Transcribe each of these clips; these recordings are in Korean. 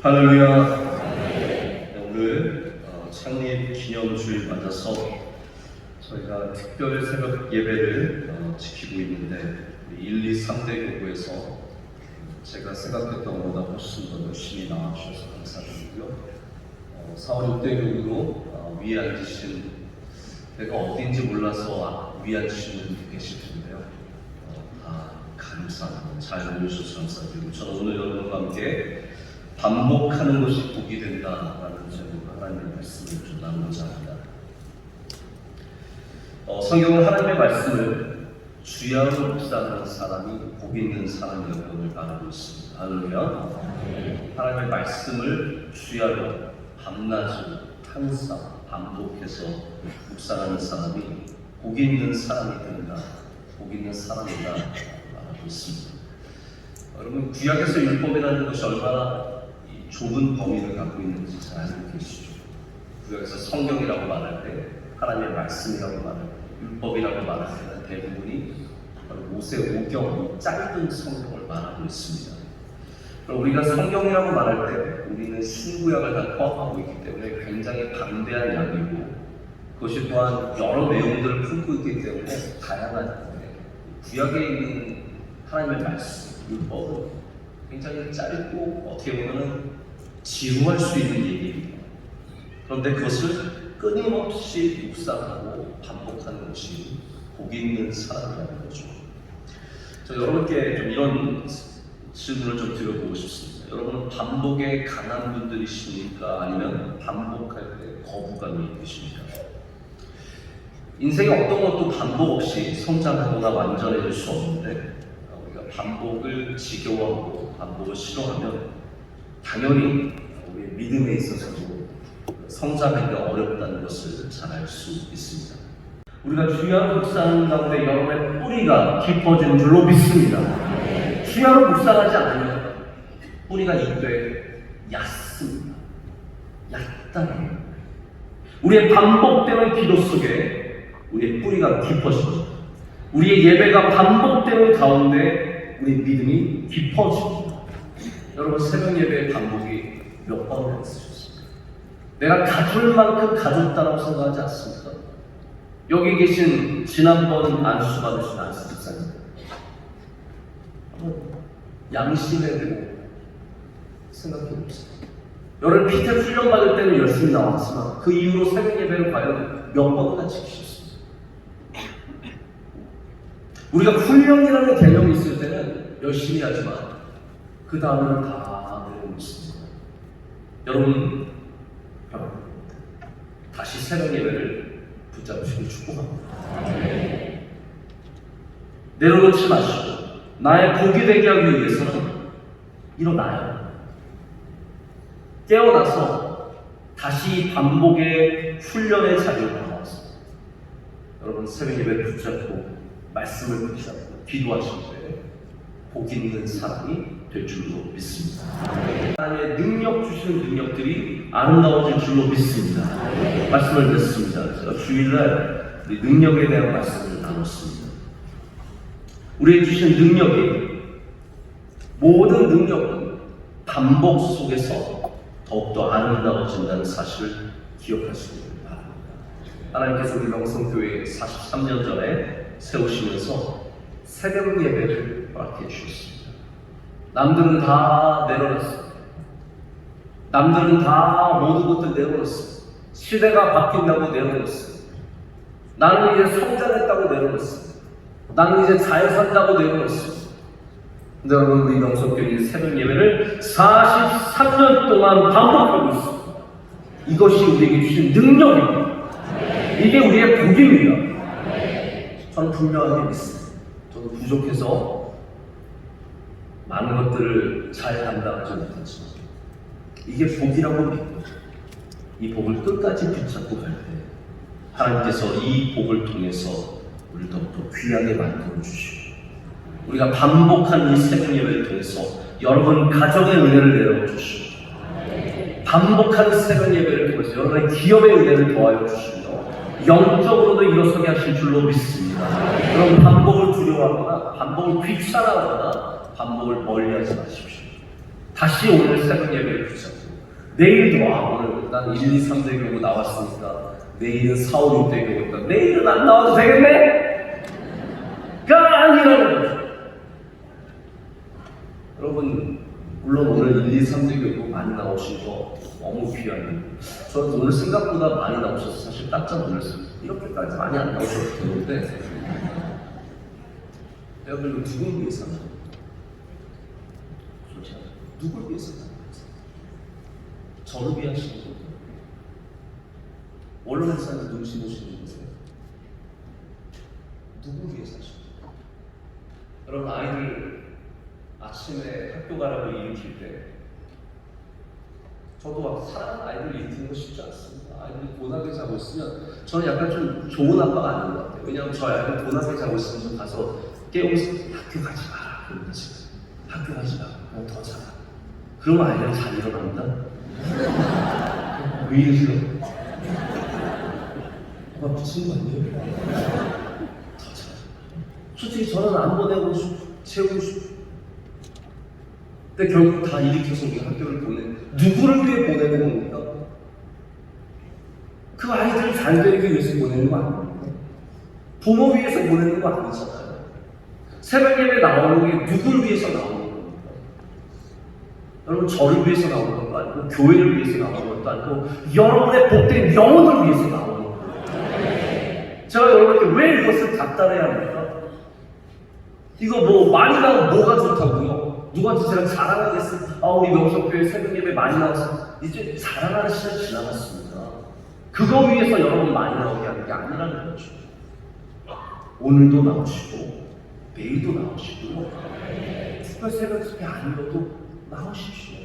할렐루야. 오늘 창립 기념주일 맞아서 저희가 특별 새벽 예배를 지키고 있는데 1, 2, 3대 교구에서 제가 생각했던 것보다 훨씬 더 열심히 나와주셔서 감사드리고요. 4, 5, 6대 교구도 위에 앉으신, 내가 어디인지 몰라서 위에 앉으신 분들 계실 텐데요. 다 감사합니다. 잘 모여주셔서 감사드리고, 저는 오늘 여러분과 함께 반복하는 것이 복이 된다라는 제목으로 하나님의 말씀을 좀 나누고자 합니다. 성경은 하나님의 말씀을 주야로 묵상하는 사람이 복 있는 사람이라고 말하고 있습니다. 할렐루야. 하나님의 말씀을 주야로 밤낮으로 항상 반복해서 묵상하는 사람이 복 있는 사람이 된다, 복 있는 사람이다 말하고 있습니다. 여러분, 구약에서 율법이라는 것이 얼마나 좁은 범위를 갖고 있는지 잘 알고 계시죠? 구약에서 성경이라고 말할 때, 하나님의 말씀이라고 말할 때, 율법이라고 말할 때는 대부분이 모세오경, 짧은 성경을 말하고 있습니다. 그럼 우리가 성경이라고 말할 때 우리는 신구약을 다 포함하고 있기 때문에 굉장히 방대한 양이고, 그것이 또한 여러 내용들을 품고 있기 때문에 다양한데, 구약에 있는 하나님의 말씀, 율법은 굉장히 짧고 어떻게 보면 지루할 수 있는 얘기입니다. 그런데 그것을 끊임없이 묵상하고 반복하는 것이 복 있는 사람이라는 거죠. 저 여러분께 좀 이런 질문을 좀 드려보고 싶습니다. 여러분은 반복에 강한 분들이십니까? 아니면 반복할 때 거부감이 있으십니까? 인생에 어떤 것도 반복 없이 성장하거나 완전해질 수 없는데, 우리가 반복을 지겨워하고 반복을 싫어하면 당연히 우리의 믿음에 있어서도 성장하기가 어렵다는 것을 잘 알 수 있습니다. 우리가 주야로 묵상하는 가운데 여러분의 뿌리가 깊어지는 줄로 믿습니다. 주야로 묵상하지 않으면 뿌리가 이때 얕습니다. 얕다는 우리의 반복되는 기도 속에 우리의 뿌리가 깊어집니다. 우리의 예배가 반복되는 가운데 우리의 믿음이 깊어집니다. 여러분, 새벽 예배의 반복이 몇 번을 했으셨습니까? 내가 가줄 만큼 가졌다고 생각하지 않습니까? 여기 계신 지난번 안수 받으신 안수 집사님, 양심에 대고 생각해 보세요. 여러분, PT 훈련 받을 때는 열심히 나왔지만 그 이후로 새벽 예배를 과연 몇 번이나 지키셨습니까? 우리가 훈련이라는 개념이 있을 때는 열심히 하지만 그 다음에는 다 내려놓습니다. 여러분, 다시 새벽 예배를 붙잡으시길 축복합니다. 내려놓지 마시고 나의 복이 되게 하기 위해서는 일어나요. 깨어나서 다시 반복의 훈련의 자리로 나와서 여러분, 새벽 예배를 붙잡고 말씀을 붙잡고 기도하실 때 복 있는 사람이 될 줄로 믿습니다. 하나님의 능력 주시는 능력들이 아름다워질 줄로 믿습니다. 말씀을 듣습니다. 제가 주일날 우리 능력에 대한 말씀을 나눴습니다. 우리의 주신 능력이, 모든 능력은 반복 속에서 더욱더 아름다워진다는 사실을 기억하시기 바랍니다. 하나님께서 우리 명성교회 43년 전에 세우시면서 새벽 예배를 허락해 주셨습니다. 남들은 다 내려놨습니다. 남들은 다 모든 것들 내려놨습니다. 시대가 바뀐다고 내려놨습니다. 나는 이제 성장했다고 내려놨습니다. 나는 이제 잘 산다고 내려놨습니다. 근데 여러분, 우리 명성교회 새벽 예배를 43년 동안 반복하고 있습니다. 이것이 우리에게 주신 능력입니다. 이게 우리의 복입니다. 저는 분명하게 믿습니다. 저도 부족해서 많은 것들을 잘 감당하지 못했지만 이게 복이라고 믿고 이 복을 끝까지 붙잡고 갈 때 하나님께서 이 복을 통해서 우리를 더욱더 귀하게 만들어 주시고 우리가 반복한 이 새벽 예배를 통해서 여러분 가정의 은혜를 내려 주시고 반복하는 새벽 예배를 통해서 여러분의 기업의 은혜를 더하여 주시며 영적으로도 일어서게 하실 줄로 믿습니다. 그럼 반복을 두려워하거나 반복을 귀찮아하거나 반복을 멀리하지 마십시오. 다시 오늘 새벽 예배를 붙잡고 내일도 오늘 난 1, 2, 3대 교구 나왔으니까 내일은 4, 5, 6대 교구니까 내일은 안 나와도 되겠네? 가 아니라는 거죠. 여러분 물론 오늘 1, 2, 3대 교구 많이 나오신 거 너무 귀하네요. 저는 오늘 생각보다 많이 나오셔서 사실 깜짝 놀랐어요. 이렇게까지 많이 안 나오셔도 되는데 여러분 이거 누굴 위해서 하는 거예요? 그렇지 않아요? 누굴 위해서 하는 거예요? 저를 위해 하시는 거예요? 언론사에서 눈치 보시는 거세요? 누굴 위해서 하시는 거예요? 여러분 아이들 아침에 학교 가라고 일으킬 때 저도 막 사랑하는 아이들 일으키는 거 쉽지 않습니다. 아이들이 고나게 자고 있으면 저는 약간 좀 좋은 아빠가 아닌 것 같아요. 왜냐하면 저 아이들 고나게 자고 있으면 좀 가서 깨우면서 학교 가지 마라 그러는 거지. 학교 가지 마. 그냥 더 자라. 그러면 아이들은 잘 일어납니다. 왜 이러세요? 아빠 미친 거 아니에요? 더 자라. 솔직히 저는 안 보내고 싶고 채우고 싶고 근데 결국 다 일으켜서 우리 학교를 누구를 위해 보내는 겁니까? 그 아이들을 잘 되기 위해서 보내는 거 아닙니까? 부모 위해서 보내는 거 아니잖아요. 새벽 예배 나오는 게 누구를 위해서 나오는 겁니까? 여러분 저를 위해서 나오는 것도 아니고 교회를 위해서 나오는 것도 아니고 여러분의 복된 영혼을 위해서 나오는 거예요. 제가 여러분께 왜 이것을 닥달해야 합니까? 이거 뭐 많이 나오면 뭐가 좋다고요? 누구한테 제가 자랑하겠습니다. 우리 명석교회 새벽 예배 많이 나와서 이제 자랑하는 시간이 지나갔습니다. 그거 위해서 여러분 많이 나오게 하는 게 아니라는 거죠. 오늘도 나오시고 내일도 나오시고요. 특별 새벽 예배 아니어도 나오십시오.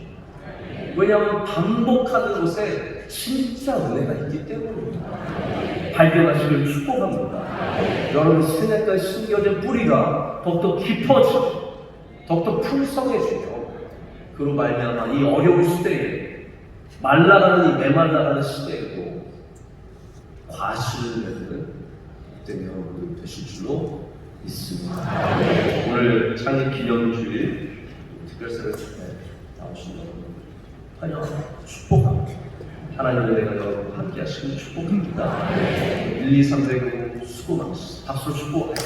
왜냐하면 반복하는 곳에 진짜 은혜가 있기 때문입니다. 발견하시길 축복합니다. 여러분 신약과 신교의 뿌리가 더욱더 깊어지고 더욱더 풍성해지죠. 그로 말미암아 이 어려운 시대에 말라가는 이 메말라가는 시대에도 과실을 내는 그때 여러분들 되실 줄로 믿습니다. 오늘 창립 기념주일 특별새벽 집회 나오신 여러분 환영합니다. 축복합니다. 하나님의 은혜가 여러분 함께 하시는 축복합니다. 1, 2, 3, 4, 9 수고 많으셨습니다. 박수 축복합니다.